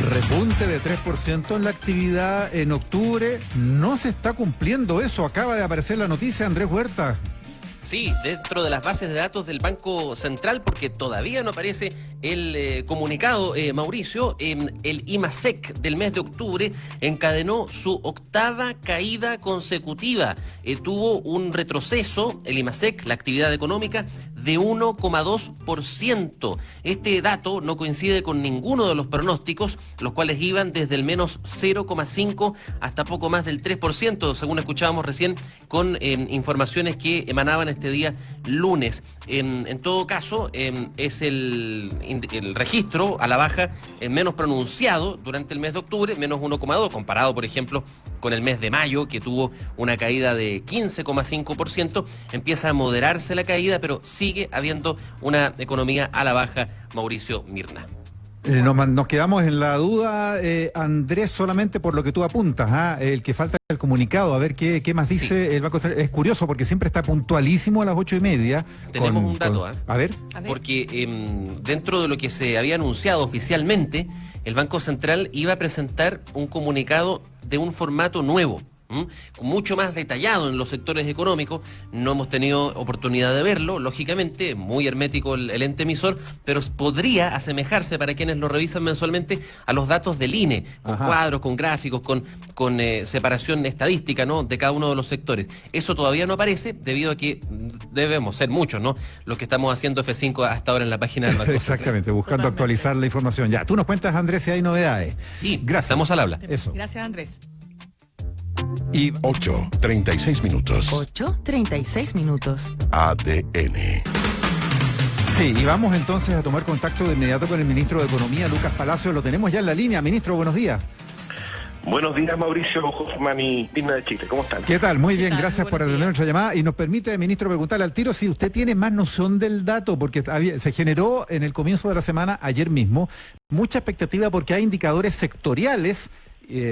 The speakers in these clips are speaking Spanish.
Repunte de 3% en la actividad en octubre. No se está cumpliendo eso. Acaba de aparecer la noticia, Andrés Huerta. Sí, dentro de las bases de datos del Banco Central, porque todavía no aparece el comunicado, Mauricio, el IMASEC del mes de octubre encadenó su octava caída consecutiva. Tuvo un retroceso, el IMASEC, la actividad económica, de 1,2%. Este dato no coincide con ninguno de los pronósticos, los cuales iban desde el menos 0,5 hasta poco más del 3%, según escuchábamos recién con informaciones que emanaban este día lunes. En todo caso, es el registro a la baja menos pronunciado durante el mes de octubre, menos 1,2, comparado, por ejemplo, con el mes de mayo, que tuvo una caída de 15,5%. Empieza a moderarse la caída, pero sigue habiendo una economía a la baja, Mauricio Mirna. Nos quedamos en la duda, Andrés, solamente por lo que tú apuntas, el que falta el comunicado, a ver qué más dice el Banco Central. Es curioso porque siempre está puntualísimo a las 8:30. Tenemos un dato, A ver. Porque dentro de lo que se había anunciado oficialmente, el Banco Central iba a presentar un comunicado de un formato nuevo, mucho más detallado en los sectores económicos. No hemos tenido oportunidad de verlo, lógicamente, muy hermético el ente emisor, pero podría asemejarse, para quienes lo revisan mensualmente, a los datos del INE, con cuadros, con gráficos, con separación estadística, ¿no?, de cada uno de los sectores. Eso todavía no aparece, debido a que debemos ser muchos, ¿no?, los que estamos haciendo F5 hasta ahora en la página del Banco Central. Exactamente, buscando actualizar la información. Ya, tú nos cuentas, Andrés, si hay novedades. Sí, gracias. Estamos al habla. Eso. Gracias, Andrés. Y 8:36 minutos. 8:36 minutos. ADN. Sí, y vamos entonces a tomar contacto de inmediato con el ministro de Economía, Lucas Palacio. Lo tenemos ya en la línea. Ministro, buenos días. Buenos días, Mauricio Hoffman y Mirna de Chile. ¿Cómo están? ¿Qué tal? Muy bien, tal? gracias por atender nuestra llamada. Y nos permite, ministro, preguntarle al tiro si usted tiene más noción del dato, porque se generó en el comienzo de la semana, ayer mismo, mucha expectativa porque hay indicadores sectoriales,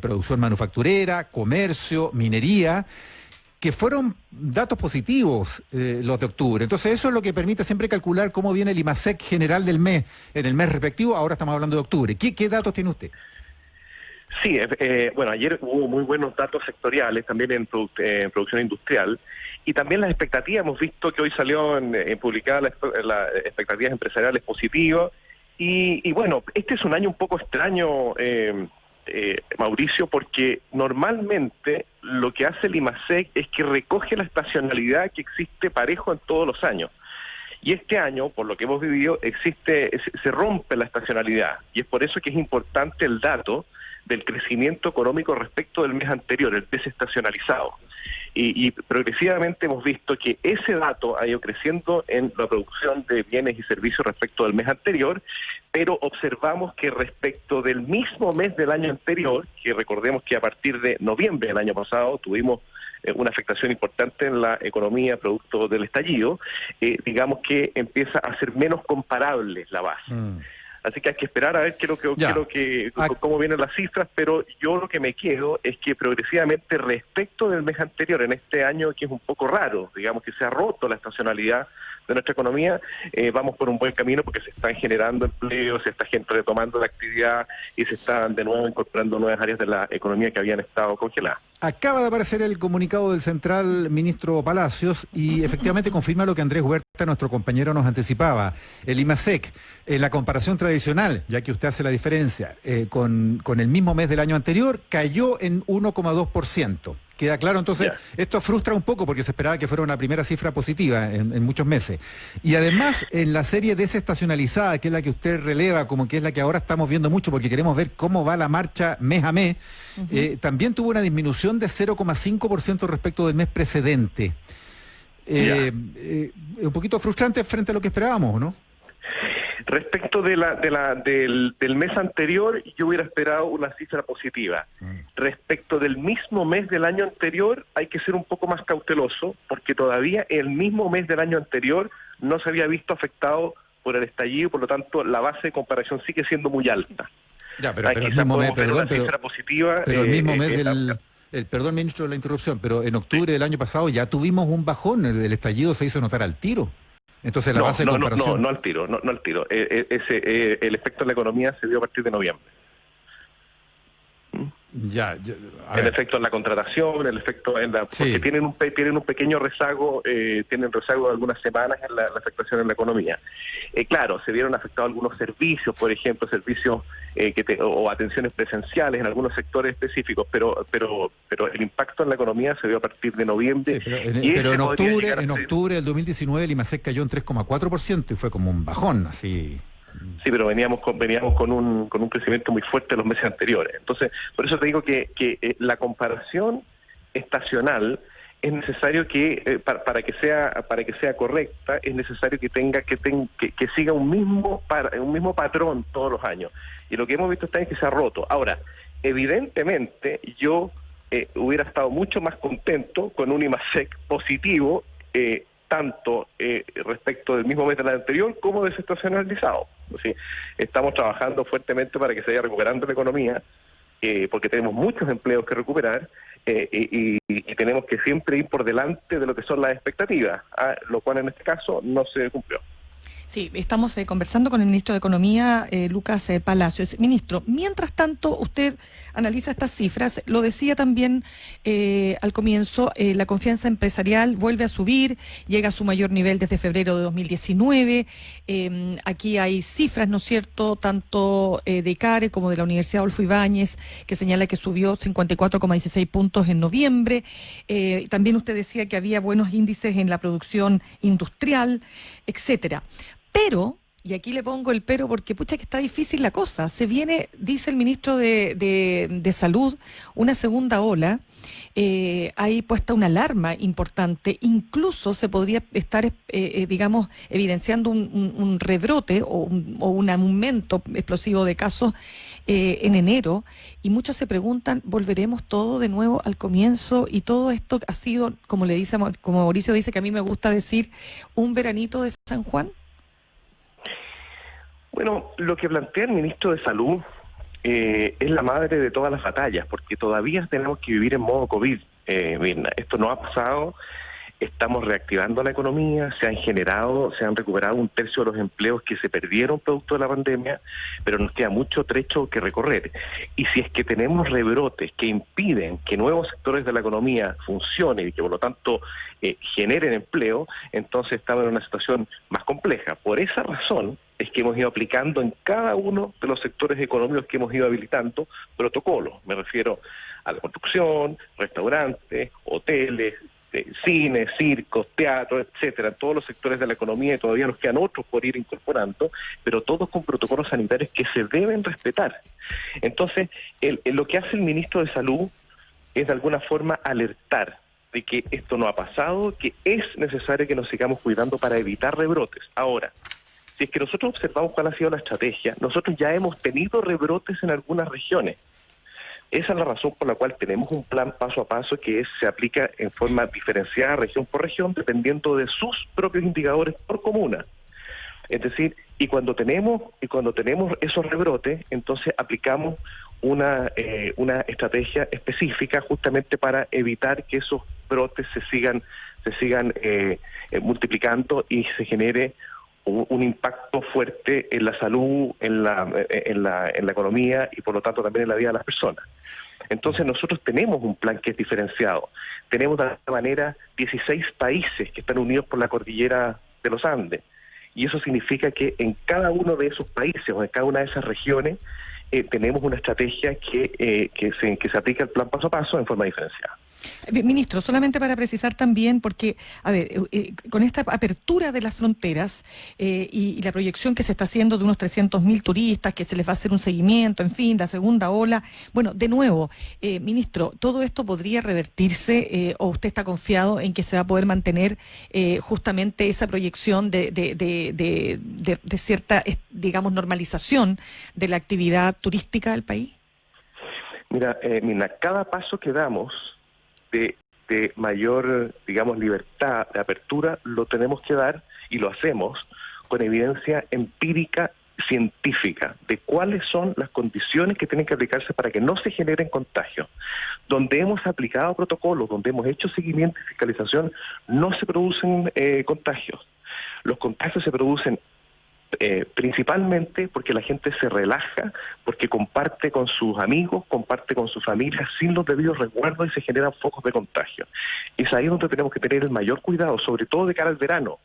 producción manufacturera, comercio, minería, que fueron datos positivos los de octubre. Entonces eso es lo que permite siempre calcular cómo viene el IMASEC general del mes, en el mes respectivo. Ahora estamos hablando de octubre. ¿Qué datos tiene usted? Sí, bueno, ayer hubo muy buenos datos sectoriales, también en producción industrial, y también las expectativas. Hemos visto que hoy salió en publicadas las expectativas empresariales positivas, y bueno, este es un año un poco extraño, Mauricio, porque normalmente lo que hace el IMASEC es que recoge la estacionalidad que existe parejo en todos los años. Y este año, por lo que hemos vivido, se rompe la estacionalidad, y es por eso que es importante el dato del crecimiento económico respecto del mes anterior, el desestacionalizado. Y progresivamente hemos visto que ese dato ha ido creciendo en la producción de bienes y servicios respecto del mes anterior, pero observamos que respecto del mismo mes del año anterior, que recordemos que a partir de noviembre del año pasado tuvimos una afectación importante en la economía producto del estallido, digamos que empieza a ser menos comparable la base. Así que hay que esperar a ver cómo vienen las cifras, pero yo lo que me quedo es que progresivamente respecto del mes anterior, en este año que es un poco raro, digamos que se ha roto la estacionalidad de nuestra economía, vamos por un buen camino porque se están generando empleos, se está retomando la actividad y se están de nuevo incorporando nuevas áreas de la economía que habían estado congeladas. Acaba de aparecer el comunicado del Central, ministro Palacios, y efectivamente confirma lo que Andrés Huerta, nuestro compañero, nos anticipaba. El IMASEC, en la comparación tradicional, ya que usted hace la diferencia, con el mismo mes del año anterior, cayó en 1,2%. ¿Queda claro? Entonces, esto frustra un poco porque se esperaba que fuera una primera cifra positiva en muchos meses. Y además, en la serie desestacionalizada, que es la que usted releva, como que es la que ahora estamos viendo mucho porque queremos ver cómo va la marcha mes a mes, también tuvo una disminución de 0,5% respecto del mes precedente. Un poquito frustrante frente a lo que esperábamos, ¿no? Respecto del mes anterior, yo hubiera esperado una cifra positiva. Respecto del mismo mes del año anterior, hay que ser un poco más cauteloso, porque todavía el mismo mes del año anterior no se había visto afectado por el estallido, por lo tanto, la base de comparación sigue siendo muy alta. Ya, pero el mismo mes, perdón, pero el mismo mes Perdón, ministro, de la interrupción, pero en octubre del año pasado ya tuvimos un bajón, el estallido se hizo notar al tiro. Entonces la base de comparación... No al tiro. El efecto en la economía se dio a partir de noviembre. A el ver. efecto en la contratación, el efecto en la... Sí. Porque tienen un pequeño rezago, tienen rezago de algunas semanas en la afectación en la economía. Claro, se vieron afectados algunos servicios, por ejemplo, servicios o atenciones presenciales en algunos sectores específicos, pero el impacto en la economía se dio a partir de noviembre. Sí, pero y pero ese en podría octubre, llegar a en ser- octubre del 2019 el IMASEC cayó en 3,4% y fue como un bajón, así. Sí, pero veníamos con un crecimiento muy fuerte en los meses anteriores. Entonces, por eso te digo que la comparación estacional es necesario que para que sea correcta es necesario que siga un mismo patrón todos los años. Y lo que hemos visto es que se ha roto. Ahora, evidentemente yo hubiera estado mucho más contento con un IMASEC positivo, tanto respecto del mismo mes del anterior como desestacionalizado. Sí, estamos trabajando fuertemente para que se vaya recuperando la economía, porque tenemos muchos empleos que recuperar y tenemos que siempre ir por delante de lo que son las expectativas, lo cual en este caso no se cumplió. Sí, estamos conversando con el ministro de Economía, Lucas Palacios. Ministro, mientras tanto, usted analiza estas cifras. Lo decía también al comienzo, la confianza empresarial vuelve a subir, llega a su mayor nivel desde febrero de 2019. Aquí hay cifras, ¿no es cierto?, tanto de ICARE como de la Universidad Adolfo Ibáñez, que señala que subió 54,16 puntos en noviembre. También usted decía que había buenos índices en la producción industrial, etcétera. Pero, y aquí le pongo el pero porque pucha que está difícil la cosa, se viene, dice el ministro de Salud, una segunda ola, hay puesta una alarma importante, incluso se podría estar, digamos, evidenciando un rebrote o un aumento explosivo de casos en enero, y muchos se preguntan, ¿volveremos todo de nuevo al comienzo? Y todo esto ha sido, como Mauricio dice, que a mí me gusta decir, un veranito de San Juan. Bueno, lo que plantea el ministro de Salud es la madre de todas las batallas, porque todavía tenemos que vivir en modo COVID. Mirna, esto no ha pasado, estamos reactivando la economía, se han recuperado un tercio de los empleos que se perdieron producto de la pandemia, pero nos queda mucho trecho que recorrer. Y si es que tenemos rebrotes que impiden que nuevos sectores de la economía funcionen y que por lo tanto generen empleo, entonces estamos en una situación más compleja. Por esa razón es que hemos ido aplicando en cada uno de los sectores económicos que hemos ido habilitando protocolos. Me refiero a la construcción, restaurantes, hoteles, cines, circos, teatros, etcétera, todos los sectores de la economía, y todavía nos quedan otros por ir incorporando, pero todos con protocolos sanitarios que se deben respetar. Entonces, lo que hace el ministro de Salud es de alguna forma alertar de que esto no ha pasado, que es necesario que nos sigamos cuidando para evitar rebrotes. Ahora, si es que nosotros observamos cuál ha sido la estrategia, nosotros ya hemos tenido rebrotes en algunas regiones. Esa es la razón por la cual tenemos un plan paso a paso que se aplica en forma diferenciada región por región, dependiendo de sus propios indicadores por comuna. Es decir, y cuando tenemos esos rebrotes, entonces aplicamos una estrategia específica justamente para evitar que esos brotes se sigan multiplicando y se genere un impacto fuerte en la salud, en la economía y por lo tanto también en la vida de las personas. Entonces nosotros tenemos un plan que es diferenciado. Tenemos de alguna manera 16 países que están unidos por la cordillera de los Andes, y eso significa que en cada uno de esos países o en cada una de esas regiones tenemos una estrategia que se aplica el plan paso a paso en forma diferenciada. Ministro, solamente para precisar también, porque, a ver, con esta apertura de las fronteras y la proyección que se está haciendo de unos 300.000 turistas, que se les va a hacer un seguimiento, en fin, la segunda ola, bueno, de nuevo, ministro, ¿todo esto podría revertirse o usted está confiado en que se va a poder mantener justamente esa proyección de cierta, digamos, normalización de la actividad turística del país? Mira, cada paso que damos de mayor, digamos, libertad de apertura, lo tenemos que dar y lo hacemos con evidencia empírica científica de cuáles son las condiciones que tienen que aplicarse para que no se generen contagios. Donde hemos aplicado protocolos, donde hemos hecho seguimiento y fiscalización, no se producen contagios. Los contagios se producen Principalmente porque la gente se relaja, porque comparte con sus amigos, comparte con su familia sin los debidos resguardos y se generan focos de contagio. Es ahí donde tenemos que tener el mayor cuidado, sobre todo de cara al verano,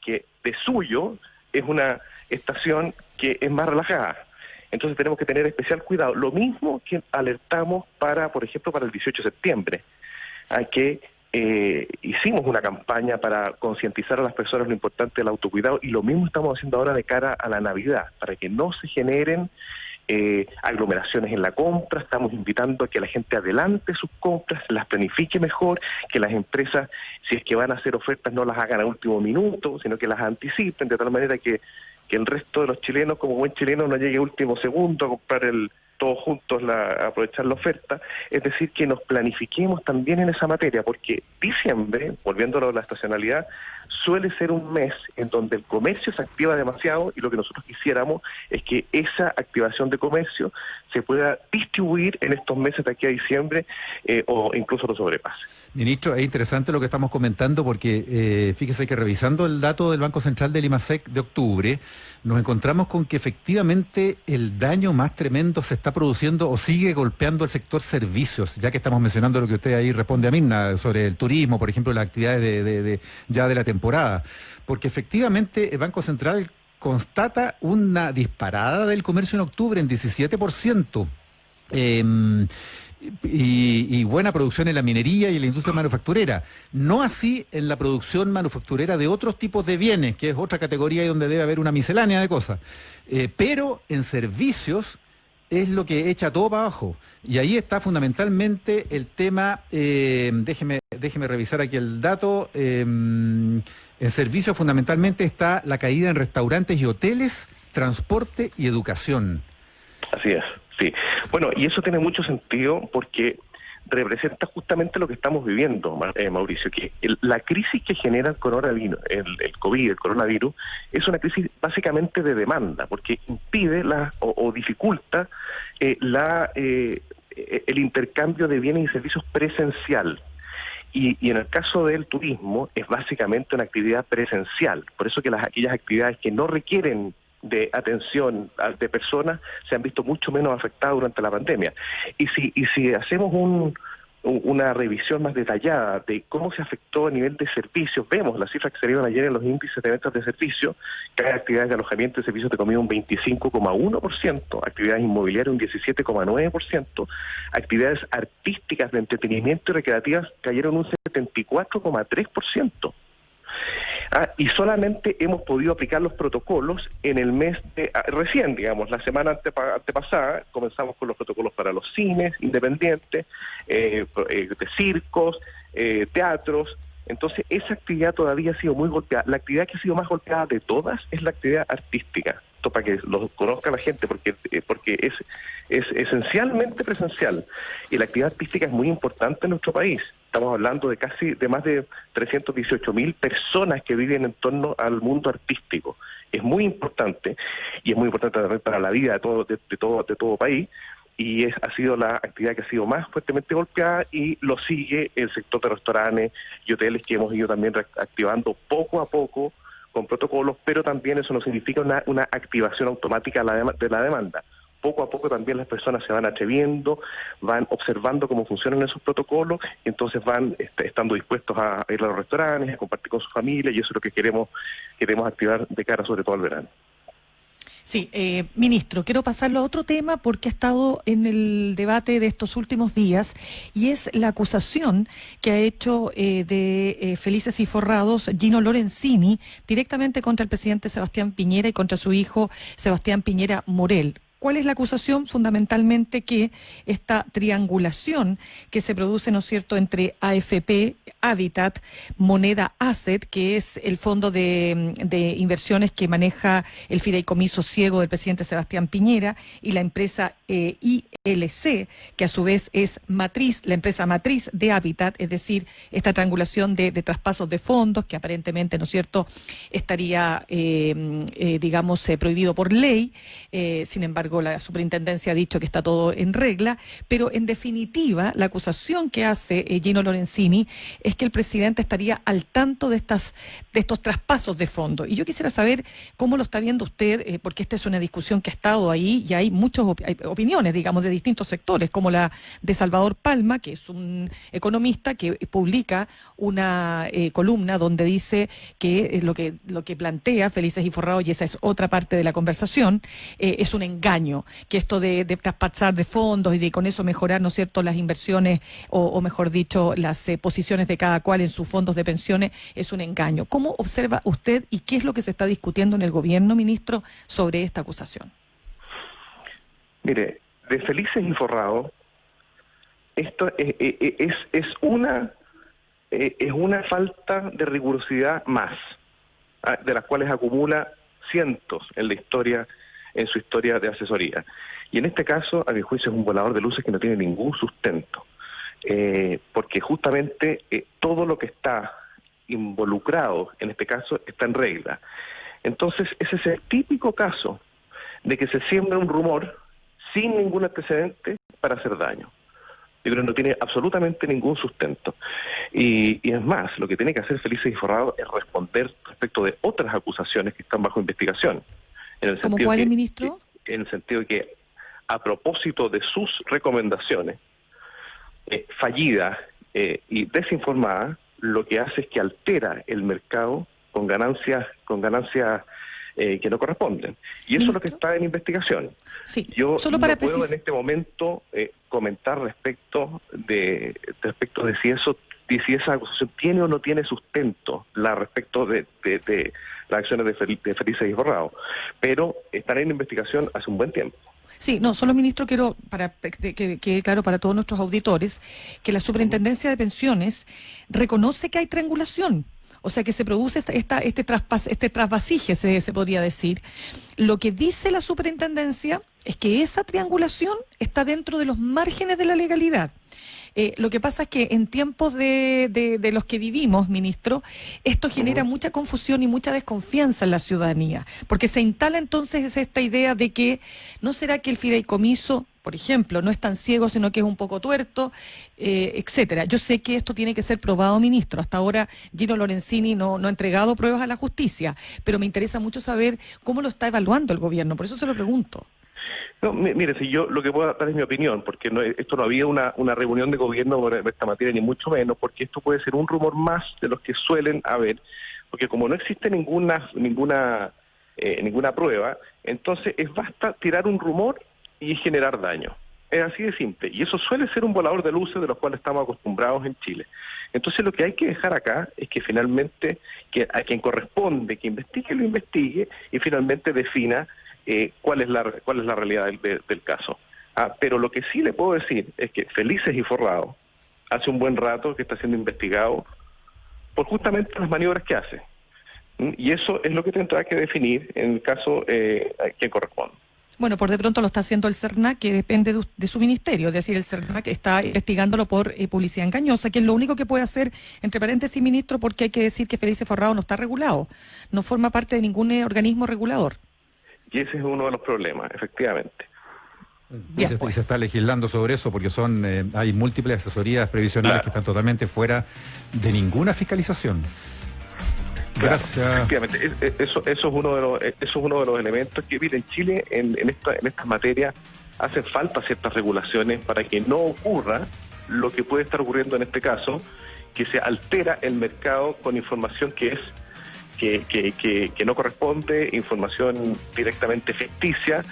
que de suyo es una estación que es más relajada. Entonces tenemos que tener especial cuidado. Lo mismo que alertamos por ejemplo, para el 18 de septiembre, a que hicimos una campaña para concientizar a las personas lo importante del autocuidado, y lo mismo estamos haciendo ahora de cara a la Navidad, para que no se generen aglomeraciones en la compra. Estamos invitando a que la gente adelante sus compras, las planifique mejor, que las empresas, si es que van a hacer ofertas, no las hagan a último minuto, sino que las anticipen, de tal manera que el resto de los chilenos, como buen chileno, no llegue a último segundo a comprar todos juntos a aprovechar la oferta. Es decir, que nos planifiquemos también en esa materia, porque diciembre, volviéndolo a la estacionalidad, suele ser un mes en donde el comercio se activa demasiado, y lo que nosotros quisiéramos es que esa activación de comercio se pueda distribuir en estos meses de aquí a diciembre, o incluso lo sobrepase. Ministro, es interesante lo que estamos comentando, porque fíjese que revisando el dato del Banco Central del IMASEC de octubre, nos encontramos con que efectivamente el daño más tremendo se está produciendo o sigue golpeando el sector servicios, ya que estamos mencionando lo que usted ahí responde a Mirna sobre el turismo, por ejemplo, las actividades ya de la temporada, porque efectivamente el Banco Central constata una disparada del comercio en octubre en 17%. Y buena producción en la minería y en la industria manufacturera. No así en la producción manufacturera de otros tipos de bienes, que es otra categoría y donde debe haber una miscelánea de cosas. Pero en servicios es lo que echa todo para abajo. Y ahí está fundamentalmente el tema, déjeme revisar aquí el dato. En servicios fundamentalmente está la caída en restaurantes y hoteles, transporte y educación. Así es. Sí, bueno, y eso tiene mucho sentido porque representa justamente lo que estamos viviendo, Mauricio, que la crisis que genera el coronavirus, el COVID, el coronavirus, es una crisis básicamente de demanda, porque impide o dificulta el intercambio de bienes y servicios presencial. Y en el caso del turismo es básicamente una actividad presencial, por eso que aquellas actividades que no requieren de atención de personas se han visto mucho menos afectadas durante la pandemia. Y si hacemos una revisión más detallada de cómo se afectó a nivel de servicios, vemos las cifras que se dieron ayer en los índices de ventas de servicios, que hay actividades de alojamiento y servicios de comida un 25,1%, actividades inmobiliarias un 17,9%, actividades artísticas de entretenimiento y recreativas cayeron un 74,3%. Y solamente hemos podido aplicar los protocolos en el mes recién, digamos, la semana antepasada, comenzamos con los protocolos para los cines independientes, de circos, teatros. Entonces, esa actividad todavía ha sido muy golpeada. La actividad que ha sido más golpeada de todas es la actividad artística. Esto para que lo conozca la gente, porque es esencialmente presencial. Y la actividad artística es muy importante en nuestro país. Estamos hablando de más de 318.000 personas que viven en torno al mundo artístico. Es muy importante, y es muy importante también para la vida de todo país, y ha sido la actividad que ha sido más fuertemente golpeada, y lo sigue el sector de restaurantes y hoteles, que hemos ido también reactivando poco a poco con protocolos, pero también eso no significa una activación automática de la demanda. Poco a poco también las personas se van atreviendo, van observando cómo funcionan esos protocolos, y entonces van estando dispuestos a ir a los restaurantes, a compartir con su familia, y eso es lo que queremos activar de cara sobre todo al verano. Sí, ministro, quiero pasarlo a otro tema porque ha estado en el debate de estos últimos días, y es la acusación que ha hecho de Felices y Forrados Gino Lorenzini directamente contra el presidente Sebastián Piñera y contra su hijo Sebastián Piñera Morel. ¿Cuál es la acusación? Fundamentalmente que esta triangulación que se produce, ¿no es cierto?, entre AFP, Habitat, Moneda Asset, que es el fondo de inversiones que maneja el fideicomiso ciego del presidente Sebastián Piñera, y la empresa ILC, que a su vez es la empresa matriz de Habitat, es decir, esta triangulación de traspasos de fondos que aparentemente, ¿no es cierto?, estaría, prohibido por ley. Sin embargo, cargo, la superintendencia ha dicho que está todo en regla, pero en definitiva la acusación que hace Gino Lorenzini es que el presidente estaría al tanto de estos traspasos de fondos. Y yo quisiera saber cómo lo está viendo usted, porque esta es una discusión que ha estado ahí y hay muchas opiniones, digamos, de distintos sectores, como la de Salvador Palma, que es un economista que publica una columna donde dice que lo que plantea Felices y Forrados, y esa es otra parte de la conversación, es un engaño, que esto de traspasar de fondos y de con eso mejorar, ¿no es cierto?, las inversiones o mejor dicho, las posiciones de cada cual en sus fondos de pensiones es un engaño. ¿Cómo observa usted y qué es lo que se está discutiendo en el gobierno, ministro, sobre esta acusación? Mire, de Felices y Forrados, esto es una falta de rigurosidad más, de las cuales acumula cientos en su historia de asesoría. Y en este caso, a mi juicio, es un volador de luces que no tiene ningún sustento, porque justamente todo lo que está involucrado en este caso está en regla. Entonces, ese es el típico caso de que se siembra un rumor sin ningún antecedente para hacer daño. Yo creo que no tiene absolutamente ningún sustento. Y es más, lo que tiene que hacer Felices y Forrados es responder respecto de otras acusaciones que están bajo investigación. ¿Cómo cuál, ministro? En el sentido de que, a propósito de sus recomendaciones fallidas y desinformadas, lo que hace es que altera el mercado con ganancias que no corresponden. Y eso es lo que está en investigación. Sí. Yo solo para no puedo en este momento comentar respecto de si esa acusación tiene o no tiene sustento respecto de las acciones de Felices y Forrados, pero están en investigación hace un buen tiempo. Sí, no, solo, ministro, quiero para que quede claro para todos nuestros auditores que la Superintendencia de Pensiones reconoce que hay triangulación. O sea, que se produce este trasvasije, se podría decir. Lo que dice la superintendencia es que esa triangulación está dentro de los márgenes de la legalidad. Lo que pasa es que en tiempos de los que vivimos, ministro, esto genera mucha confusión y mucha desconfianza en la ciudadanía, porque se instala entonces esta idea de que no será que el fideicomiso, por ejemplo, no es tan ciego, sino que es un poco tuerto, etcétera. Yo sé que esto tiene que ser probado, ministro. Hasta ahora Gino Lorenzini no ha entregado pruebas a la justicia, pero me interesa mucho saber cómo lo está evaluando el gobierno, por eso se lo pregunto. No, mire, si yo lo que puedo dar es mi opinión, porque esto no había una reunión de gobierno por esta materia, ni mucho menos, porque esto puede ser un rumor más de los que suelen haber, porque como no existe ninguna prueba, entonces basta tirar un rumor y generar daño. Es así de simple, y eso suele ser un volador de luces de los cuales estamos acostumbrados en Chile. Entonces lo que hay que dejar acá es que finalmente que a quien corresponde que investigue, lo investigue y finalmente defina cuál es la realidad del caso. Pero lo que sí le puedo decir es que Felices y Forrados hace un buen rato que está siendo investigado por justamente las maniobras que hace. Y eso es lo que tendrá que definir en el caso a quien corresponde. Bueno, por de pronto lo está haciendo el CERNAC, que depende de su ministerio, es decir, el CERNAC está investigándolo por publicidad engañosa, que es lo único que puede hacer, entre paréntesis, ministro, porque hay que decir que Felices y Forrados no está regulado, no forma parte de ningún organismo regulador. Y ese es uno de los problemas, efectivamente. Y se está legislando sobre eso porque hay múltiples asesorías previsionales que están totalmente fuera de ninguna fiscalización. Gracias. Claro, efectivamente, eso es uno de los elementos que, mire, en Chile en estas materias hacen falta ciertas regulaciones para que no ocurra lo que puede estar ocurriendo en este caso, que se altera el mercado con información que no corresponde, información directamente ficticia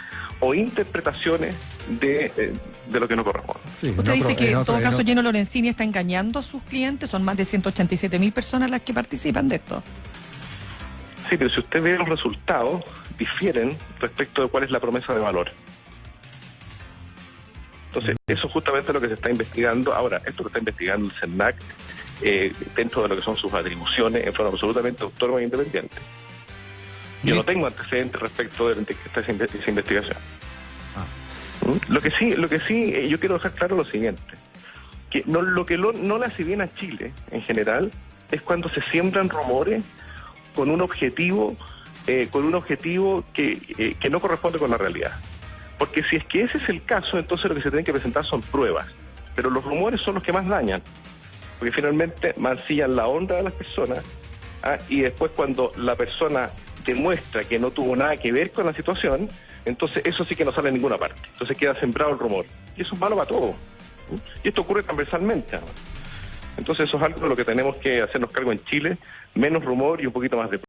o interpretaciones de lo que no corresponde. Sí, usted dice que en todo caso Gino Lorenzini está engañando a sus clientes, son más de 187.000 personas las que participan de esto. Sí, pero si usted ve los resultados, difieren respecto de cuál es la promesa de valor. Entonces, eso es justamente lo que se está investigando. Ahora, esto lo está investigando el CERNAC dentro de lo que son sus atribuciones en forma absolutamente autónoma e independiente. Yo no tengo antecedentes respecto de esa investigación. Lo que sí, yo quiero dejar claro lo siguiente, que lo que no le hace bien a Chile en general es cuando se siembran rumores con un objetivo que no corresponde con la realidad. Porque si es que ese es el caso, entonces lo que se tienen que presentar son pruebas. Pero los rumores son los que más dañan, porque finalmente mancillan la honra de las personas, y después cuando la persona demuestra que no tuvo nada que ver con la situación, entonces eso sí que no sale en ninguna parte. Entonces queda sembrado el rumor. Y eso es malo para todos. Y esto ocurre transversalmente, ¿no? Entonces eso es algo de lo que tenemos que hacernos cargo en Chile, menos rumor y un poquito más de